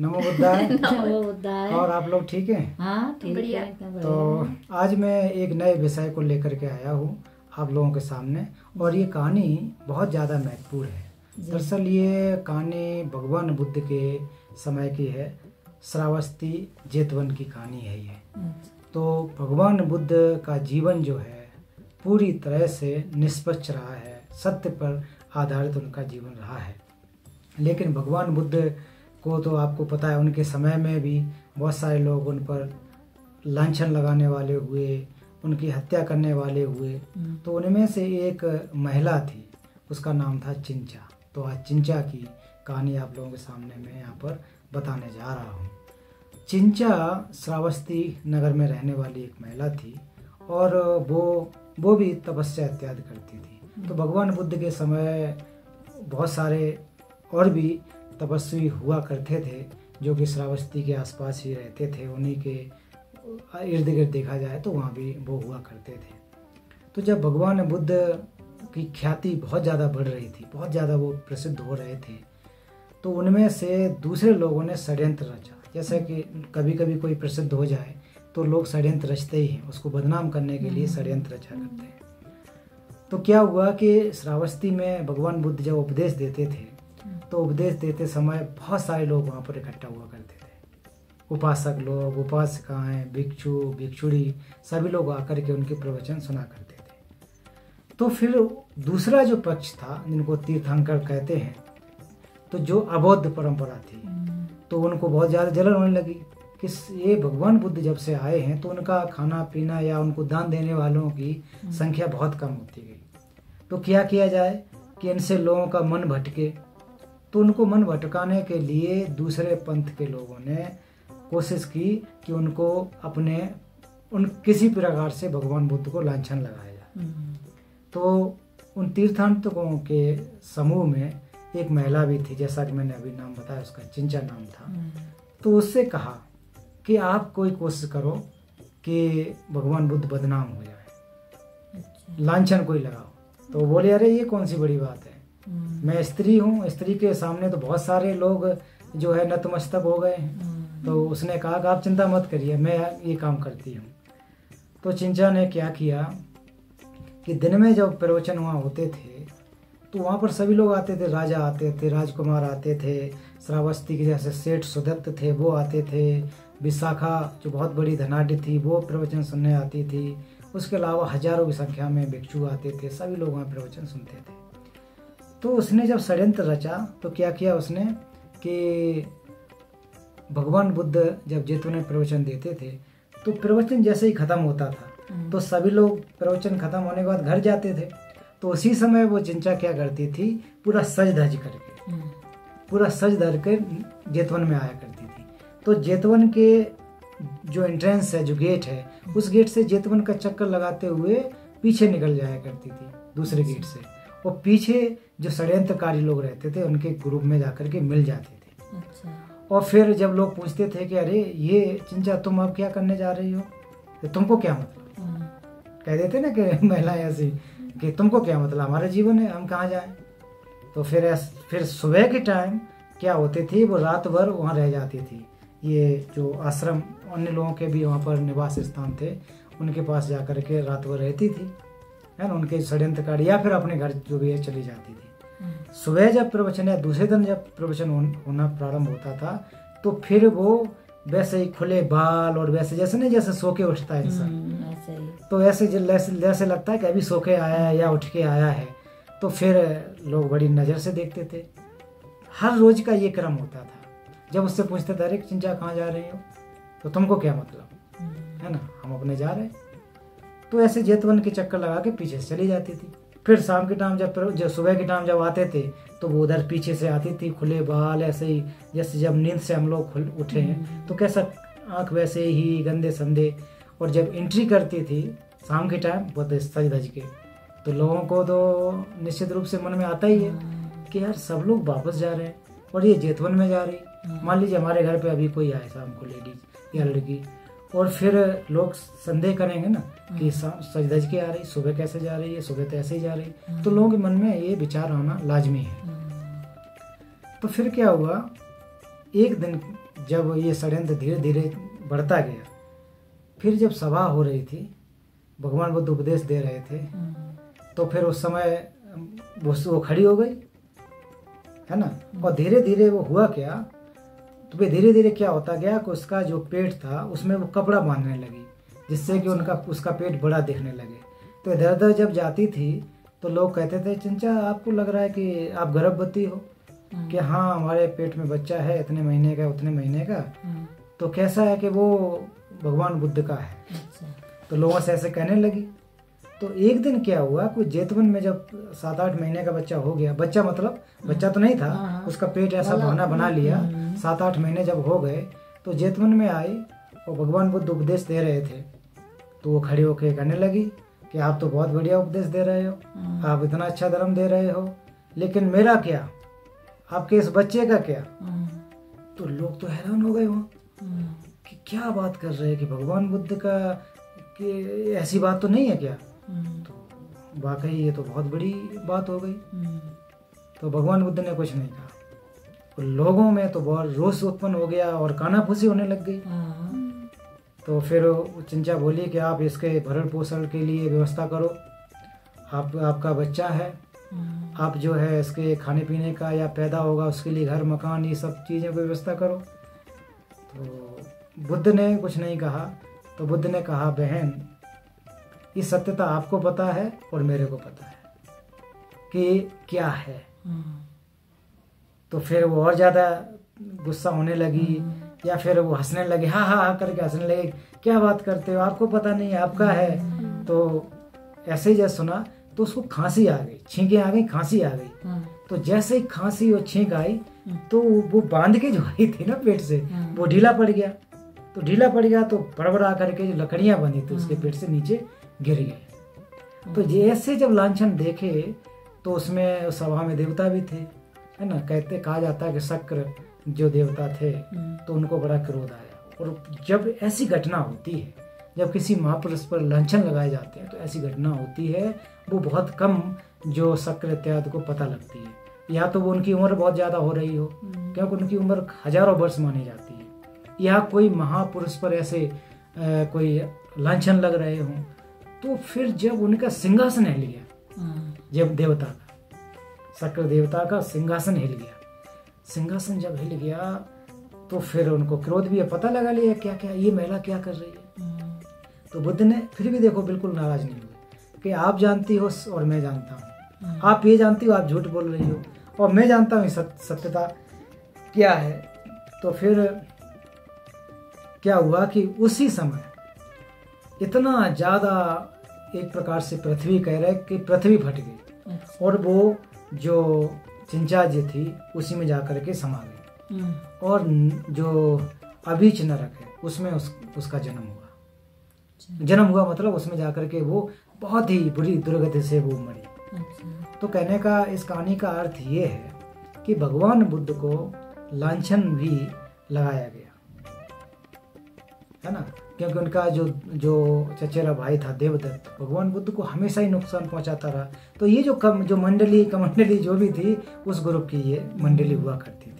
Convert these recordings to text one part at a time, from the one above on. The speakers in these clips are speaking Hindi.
नमो बुद्धाय। नमो बुद्धाय। और आप लोग ठीक हैं? हाँ ठीक बढ़िया। है। तो आज मैं एक नए विषय को लेकर के आया हूँ आप लोगों के सामने, और ये कहानी बहुत ज़्यादा महत्वपूर्ण है। दरअसल ये कहानी भगवान बुद्ध के समय की है। श्रावस्ती जेतवन की कहानी है ये। तो भगवान बुद्ध का जीवन जो है पूरी तरह से निष्पक्ष रहा है, सत्य पर आधारित उनका जीवन रहा है। लेकिन भगवान बुद्ध को तो आपको पता है, उनके समय में भी बहुत सारे लोग उन पर लांछन लगाने वाले हुए, उनकी हत्या करने वाले हुए। तो उनमें से एक महिला थी, उसका नाम था चिंचा। तो आज चिंचा की कहानी आप लोगों के सामने मैं यहाँ पर बताने जा रहा हूँ। चिंचा श्रावस्ती नगर में रहने वाली एक महिला थी, और वो भी तपस्या इत्यादि करती थी। तो भगवान बुद्ध के समय बहुत सारे और भी तपस्वी हुआ करते थे, जो कि श्रावस्ती के आसपास ही रहते थे। उन्हीं के इर्द गिर्द देखा जाए तो वहाँ भी वो हुआ करते थे। तो जब भगवान बुद्ध की ख्याति बहुत ज़्यादा बढ़ रही थी, बहुत ज़्यादा वो प्रसिद्ध हो रहे थे, तो उनमें से दूसरे लोगों ने षड्यंत्र रचा। जैसे कि कभी कभी कोई प्रसिद्ध हो जाए तो लोग षड्यंत्र रचते ही हैं, उसको बदनाम करने के लिए षड्यंत्र रचा करते हैं। तो क्या हुआ कि श्रावस्ती में भगवान बुद्ध जब उपदेश देते थे, तो उपदेश देते समय बहुत सारे लोग वहाँ पर इकट्ठा हुआ करते थे। उपासक लोग, उपासिकाएं, भिक्षु, भिक्षुणी, सभी लोग आकर के उनके प्रवचन सुना करते थे। तो फिर दूसरा जो पक्ष था, जिनको तीर्थंकर कहते हैं, तो जो अबौद्ध परंपरा थी, तो उनको बहुत ज़्यादा जलन होने लगी कि ये भगवान बुद्ध जब से आए हैं तो उनका खाना पीना या उनको दान देने वालों की संख्या बहुत कम होती गई। तो क्या किया जाए कि इनसे लोगों का मन भटके। तो उनको मन भटकाने के लिए दूसरे पंथ के लोगों ने कोशिश की कि उनको किसी प्रकार से भगवान बुद्ध को लांछन लगाया जाए। तो उन तीर्थांतकों के समूह में एक महिला भी थी, जैसा कि मैंने अभी नाम बताया, उसका चिंचा नाम था। तो उससे कहा कि आप कोई कोशिश करो कि भगवान बुद्ध बदनाम हो जाए, लांछन कोई लगाओ। तो बोले अरे ये कौन सी बड़ी बात है, मैं स्त्री हूँ, स्त्री के सामने तो बहुत सारे लोग जो है नतमस्तक हो गए हैं। तो उसने कहा कि आप चिंता मत करिए, मैं ये काम करती हूँ। तो चिंचा ने क्या किया कि दिन में जब प्रवचन वहाँ होते थे तो वहाँ पर सभी लोग आते थे, राजा आते थे, राजकुमार आते थे, श्रावस्ती के जैसे सेठ सुदत्त थे वो आते थे, विशाखा जो बहुत बड़ी धनाढ़ थी वो प्रवचन सुनने आती थी। उसके अलावा हजारों की संख्या में भिक्षु आते थे, सभी लोग वहाँ प्रवचन सुनते थे। तो उसने जब षड्यंत्र रचा तो क्या किया उसने कि भगवान बुद्ध जब जेतवन में प्रवचन देते थे तो प्रवचन जैसे ही खत्म होता था तो सभी लोग प्रवचन खत्म होने के बाद घर जाते थे। तो उसी समय वो चिंचा क्या करती थी, पूरा सज धज कर जेतवन में आया करती थी। तो जेतवन के जो एंट्रेंस है, जो गेट है, उस गेट से जेतवन का चक्कर लगाते हुए पीछे निकल जाया करती थी दूसरे गेट से। और पीछे जो षड्यंत्रकारी लोग रहते थे उनके ग्रुप में जाकर के मिल जाते थे। अच्छा। और फिर जब लोग पूछते थे कि अरे ये चिंचा तुम अब क्या करने जा रही हो, तो तुमको क्या मतलब, कह देते ना कि महिलाएं ऐसी कि तुमको क्या मतलब, हमारा जीवन है, हम कहाँ जाएं। तो फिर सुबह के टाइम क्या होती थी, वो रात भर वहाँ रह जाती थी। ये जो आश्रम अन्य लोगों के भी वहाँ पर निवास स्थान थे, उनके पास जाकर के रात भर रहती थी, है ना, उनके षड्यंत्रकारी, या फिर अपने घर जो भी है चली जाती थी। सुबह जब प्रवचन या दूसरे दिन जब प्रवचन होना प्रारंभ होता था तो फिर वो वैसे ही खुले बाल और वैसे जैसे सो के उठता है इंसान, तो ऐसे जैसे लगता है कि अभी सो के आया है या उठ के आया है। तो फिर लोग बड़ी नज़र से देखते थे। हर रोज का ये क्रम होता था। जब उससे पूछते थे अरे चिंचा कहाँ जा रही हो, तो तुमको क्या मतलब, है ना, हम अपने जा रहे हैं। तो ऐसे जेतवन के चक्कर लगा के पीछे से चली जाती थी। फिर शाम के टाइम जब सुबह के टाइम जब आते थे तो वो उधर पीछे से आती थी, खुले बाल, ऐसे ही जैसे जब नींद से हम लोग उठे हैं तो कैसा आँख वैसे ही गंदे संदे। और जब एंट्री करती थी शाम के टाइम बहुत सज धज के, तो लोगों को तो निश्चित रूप से मन में आता ही है कि यार सब लोग वापस जा रहे हैं और ये जेतवन में जा रही। मान लीजिए हमारे घर पे अभी कोई आए शाम को, लेडीज या लड़की, और फिर लोग संदेह करेंगे ना कि सज धज के आ रही, सुबह कैसे जा रही है, सुबह तो ऐसे ही जा रही। तो लोगों के मन में ये विचार आना लाजमी है। तो फिर क्या हुआ, एक दिन जब ये षड्यंत्र धीरे धीरे बढ़ता गया, फिर जब सभा हो रही थी, भगवान बुद्ध उपदेश दे रहे थे, तो फिर उस समय वो खड़ी हो गई, है ना। और धीरे धीरे वो हुआ क्या, तो फिर धीरे धीरे क्या होता गया कि उसका जो पेट था उसमें वो कपड़ा बांधने लगी, जिससे कि उसका पेट बड़ा दिखने लगे। तो इधर उधर जब जाती थी तो लोग कहते थे, चिंचा आपको लग रहा है कि आप गर्भवती हो, कि हाँ हमारे पेट में बच्चा है, इतने महीने का उतने महीने का, तो कैसा है कि वो भगवान बुद्ध का है। तो लोगों से ऐसे कहने लगी। तो एक दिन क्या हुआ, कोई जेतवन में जब 7-8 महीने का बच्चा हो गया, बच्चा मतलब बच्चा तो नहीं था, उसका पेट ऐसा बना लिया, 7-8 महीने जब हो गए तो जेतवन में आई और भगवान बुद्ध उपदेश दे रहे थे। तो वो खड़ी होकर कहने लगी कि आप तो बहुत बढ़िया उपदेश दे रहे हो, आप इतना अच्छा धर्म दे रहे हो, लेकिन मेरा क्या, आपके इस बच्चे का क्या। तो लोग तो हैरान हो गए वहाँ कि क्या बात कर रहे हैं, कि भगवान बुद्ध का कि ऐसी बात तो नहीं है क्या। तो वाकई ये तो बहुत बड़ी बात हो गई। तो भगवान बुद्ध ने कुछ नहीं कहा, तो लोगों में तो बहुत रोष उत्पन्न हो गया और कानाफूसी होने लग गई। तो फिर चिंचा बोली कि आप इसके भरण पोषण के लिए व्यवस्था करो, आपका बच्चा है, आप जो है इसके खाने पीने का या पैदा होगा उसके लिए घर मकान ये सब चीज़ों की व्यवस्था करो। तो बुद्ध ने कुछ नहीं कहा। तो बुद्ध ने कहा, बहन ये सत्यता आपको पता है और मेरे को पता है कि क्या है। तो फिर वो और ज़्यादा गुस्सा होने लगी, या फिर वो हंसने लगे, हाँ हाँ हाँ करके हंसने लगे, क्या बात करते हो, आपको पता नहीं आपका है। तो ऐसे ही जैसे सुना तो उसको खांसी आ गई, छींकें आ गई, खांसी आ गई। तो जैसे ही खांसी और छींक आई तो वो बांध के जो आई थी ना पेट से, वो ढीला पड़ गया। तो ढीला पड़ गया तो बड़बड़ा करके जो लकड़ियां बनी थी उसके पेट से नीचे गिर गए। तो जैसे जब लांछन देखे तो उसमें उस सभा में देवता भी थे, है ना। कहा जाता है कि शक्र जो देवता थे तो उनको बड़ा क्रोध आया। और जब ऐसी घटना होती है, जब किसी महापुरुष पर लांछन लगाए जाते हैं, तो ऐसी घटना होती है, वो बहुत कम जो शक्र इत्यादि को पता लगती है। या तो वो उनकी उम्र बहुत ज़्यादा हो रही हो, क्योंकि उनकी उम्र हजारों वर्ष मानी जाती है, या कोई महापुरुष पर ऐसे कोई लांछन लग रहे हों। तो फिर जब उनका सिंहासन हिल गया, जब देवता का, शक्र देवता का सिंहासन हिल गया, सिंहासन जब हिल गया तो फिर उनको क्रोध भी पता लगा लिया क्या क्या ये महिला क्या कर रही है। तो बुद्ध ने फिर भी देखो बिल्कुल नाराज नहीं हुए कि आप जानती हो और मैं जानता हूँ, आप ये जानती हो, आप झूठ बोल रही हो, और मैं जानता हूँ सत्यता क्या है। तो फिर क्या हुआ कि उसी समय इतना ज़्यादा एक प्रकार से पृथ्वी कह रहे कि पृथ्वी फट गई, और वो जो चिंचा जी थी उसी में जाकर के समा गई, और जो अभीच नरक है उसमें उसका जन्म हुआ मतलब उसमें जाकर के वो बहुत ही बुरी दुर्गति से वो मरी। तो कहने का इस कहानी का अर्थ ये है कि भगवान बुद्ध को लांछन भी लगाया गया, है ना, क्योंकि उनका जो चचेरा भाई था देवदत्त, भगवान बुद्ध को हमेशा ही नुकसान पहुंचाता रहा। तो ये जो मंडली कमंडली जो भी थी उस ग्रुप की ये मंडली हुआ करती थी,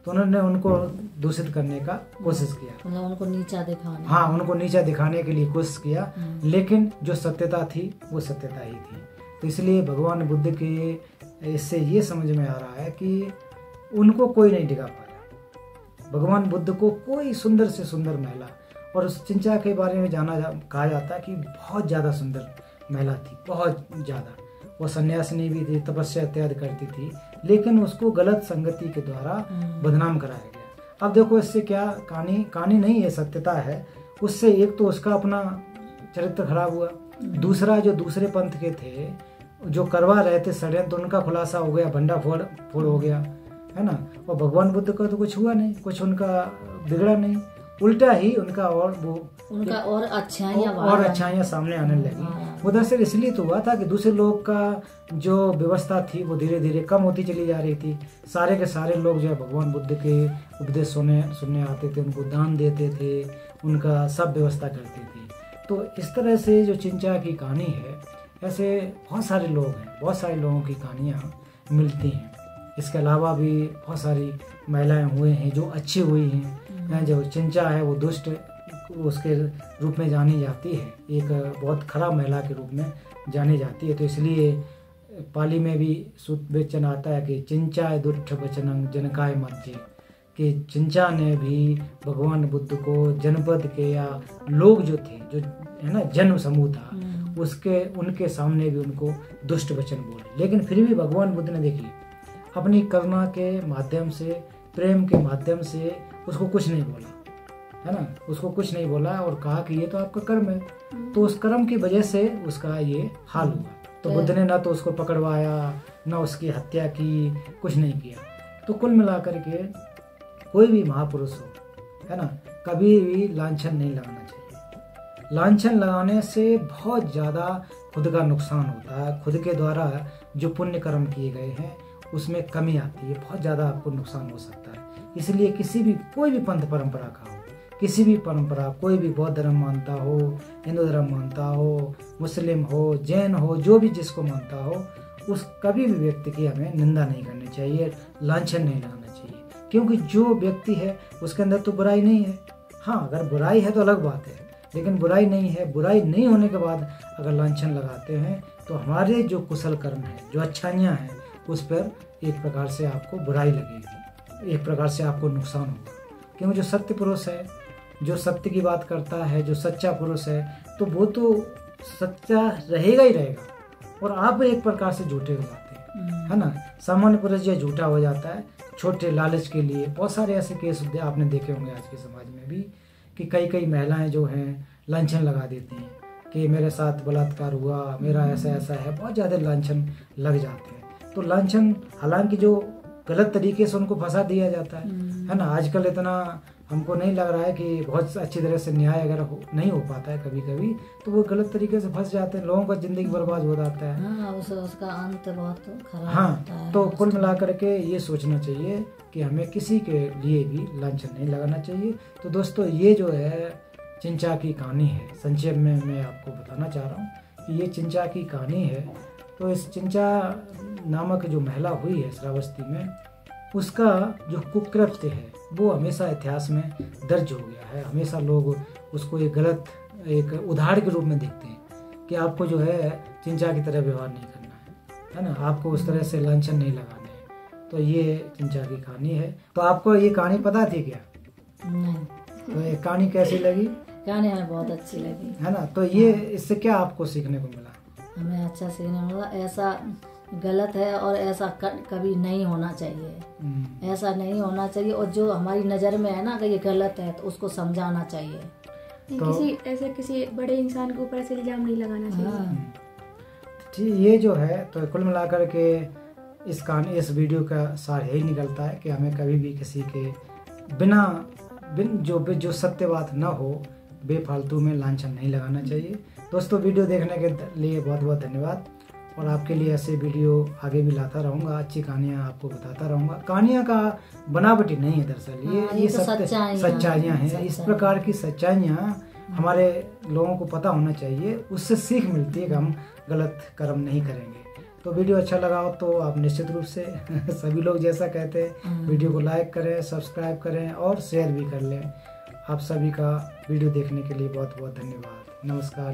तो उन्होंने उनको दूषित करने का कोशिश किया, मतलब उनको नीचा दिखाने, हाँ उनको नीचा दिखाने के लिए कोशिश किया, लेकिन जो सत्यता थी वो सत्यता ही थी। तो इसलिए भगवान बुद्ध के इससे ये समझ में आ रहा है कि उनको कोई नहीं डिगा पाया। भगवान बुद्ध को कोई सुंदर से सुंदर महिला, और उस चिंचा के बारे में कहा जाता है कि बहुत ज़्यादा सुंदर महिला थी, बहुत ज़्यादा। वो सन्यासिनी भी थी, तपस्या इत्यादि करती थी, लेकिन उसको गलत संगति के द्वारा बदनाम कराया गया। अब देखो इससे क्या कहानी नहीं है, सत्यता है। उससे एक तो उसका अपना चरित्र खराब हुआ, दूसरा जो दूसरे पंथ के थे जो करवा रहे थे षड्यंत्र, उनका खुलासा हो गया, भंडा फोड़ हो गया, है ना। और भगवान बुद्ध का तो कुछ हुआ नहीं, कुछ उनका बिगड़ा नहीं, उल्टा ही उनका और अच्छाइयाँ सामने आने लगी। वो दरअसल इसलिए तो हुआ था कि दूसरे लोग का जो व्यवस्था थी वो धीरे धीरे कम होती चली जा रही थी। सारे के सारे लोग जो है भगवान बुद्ध के उपदेश सुनने आते थे, उनको दान देते थे, उनका सब व्यवस्था करते थे। तो इस तरह से जो चिंचा की कहानी है, ऐसे बहुत सारे लोग हैं, बहुत सारे लोगों की कहानियाँ मिलती हैं। इसके अलावा भी बहुत सारी महिलाएं हुए हैं जो अच्छी हुई हैं, जो चिंचा है वो दुष्ट उसके रूप में जानी जाती है, एक बहुत खराब महिला के रूप में जानी जाती है। तो इसलिए पाली में भी सूत वचन आता है कि चिंचा दुष्ट वचनं जनकाय मध्य, कि चिंचा ने भी भगवान बुद्ध को जनपद के या लोग जो थे, जो है ना जन समूह था, उसके उनके सामने भी उनको दुष्ट वचन बोले। लेकिन फिर भी भगवान बुद्ध ने देखिए अपनी करुणा के माध्यम से, प्रेम के माध्यम से उसको कुछ नहीं बोला, है ना, उसको कुछ नहीं बोला और कहा कि ये तो आपका कर्म है। तो उस कर्म की वजह से उसका ये हाल हुआ। तो बुद्ध ने ना तो उसको पकड़वाया, ना उसकी हत्या की, कुछ नहीं किया। तो कुल मिलाकर के कोई भी महापुरुष हो, है ना, कभी भी लांछन नहीं लगाना चाहिए। लांछन लगाने से बहुत ज़्यादा खुद का नुकसान होता है। खुद के द्वारा जो पुण्य कर्म किए गए हैं उसमें कमी आती है, बहुत ज़्यादा आपको नुकसान हो सकता है। इसलिए किसी भी कोई भी पंथ परंपरा का हो, किसी भी परंपरा, कोई भी बौद्ध धर्म मानता हो, हिंदू धर्म मानता हो, मुस्लिम हो, जैन हो, जो भी जिसको मानता हो, उस कभी भी व्यक्ति की हमें निंदा नहीं करनी चाहिए, लांछन नहीं लगाना चाहिए। क्योंकि जो व्यक्ति है उसके अंदर तो बुराई नहीं है। हाँ, अगर बुराई है तो अलग बात है, लेकिन बुराई नहीं है। बुराई नहीं होने के बाद अगर लांछन लगाते हैं तो हमारे जो कुशल कर्म है, जो अच्छाइयाँ हैं, उस पर एक प्रकार से आपको बुराई लगेगी, एक प्रकार से आपको नुकसान होगा। क्योंकि जो सत्य पुरुष है, जो सत्य की बात करता है, जो सच्चा पुरुष है, तो वो तो सच्चा रहेगा ही रहेगा। और आप एक प्रकार से झूठे हो जाते हैं, है ना। सामान्य पुरुष जो झूठा हो जाता है छोटे लालच के लिए। बहुत सारे ऐसे केस आपने देखे होंगे आज के समाज में भी, कि कई महिलाएं जो हैं लांछन लगा देती हैं कि मेरे साथ बलात्कार हुआ, मेरा ऐसा ऐसा है, बहुत ज़्यादा लांछन लग जाते हैं। तो लांछन, हालांकि जो गलत तरीके से उनको फंसा दिया जाता है ना। आजकल इतना हमको नहीं लग रहा है कि बहुत अच्छी तरह से न्याय अगर नहीं हो पाता है, कभी कभी तो वो गलत तरीके से फंस जाते हैं, लोगों का जिंदगी बर्बाद हो जाता है। हाँ, उसका अंत बहुत खराब होता है। तो कुल मिलाकर के ये सोचना चाहिए कि हमें किसी के लिए भी लांछन नहीं लगाना चाहिए। तो दोस्तों, ये जो है चिंचा की कहानी है, संक्षेप में मैं आपको बताना चाह रहा हूँ कि ये चिंचा की कहानी है। तो इस चिंचा नामक जो महिला हुई है श्रावस्ती में, उसका जो कुकृत्य है वो हमेशा इतिहास में दर्ज हो गया है। हमेशा लोग उसको एक गलत, एक उदाहरण के रूप में देखते हैं कि आपको जो है चिंचा की तरह व्यवहार नहीं करना है ना, आपको उस तरह से लांछन नहीं लगाने हैं। तो ये चिंचा की कहानी है। तो आपको ये कहानी पता थी क्या? नहीं। तो ये कहानी कैसी लगी? कहानी हमें बहुत अच्छी लगी, है ना। तो ये इससे क्या आपको सीखने को मिला? हमें अच्छा सीखने मिला, ऐसा गलत है और ऐसा कभी नहीं होना चाहिए, ऐसा नहीं होना चाहिए। और जो हमारी नज़र में है ना कि ये गलत है तो उसको समझाना चाहिए। तो किसी बड़े इंसान के ऊपर ऐसे इल्जाम नहीं लगाना चाहिए। ठीक, ये जो है तो कुल मिलाकर के इस वीडियो का सार यही निकलता है कि हमें कभी भी किसी के बिन जो सत्य बात न हो, बेफालतू में लांछन नहीं लगाना चाहिए। दोस्तों, वीडियो देखने के लिए बहुत बहुत धन्यवाद। और आपके लिए ऐसे वीडियो आगे भी लाता रहूँगा, अच्छी कहानियाँ आपको बताता रहूँगा। कहानियाँ का बनावटी नहीं है, दरअसल ये तो सच्चाइयाँ हैं। इस प्रकार की सच्चाइयाँ हमारे लोगों को पता होना चाहिए, उससे सीख मिलती है कि हम गलत कर्म नहीं करेंगे। तो वीडियो अच्छा लगा हो तो आप निश्चित रूप से सभी लोग जैसा कहते हैं वीडियो को लाइक करें, सब्सक्राइब करें और शेयर भी कर लें। आप सभी का वीडियो देखने के लिए बहुत बहुत धन्यवाद। नमस्कार।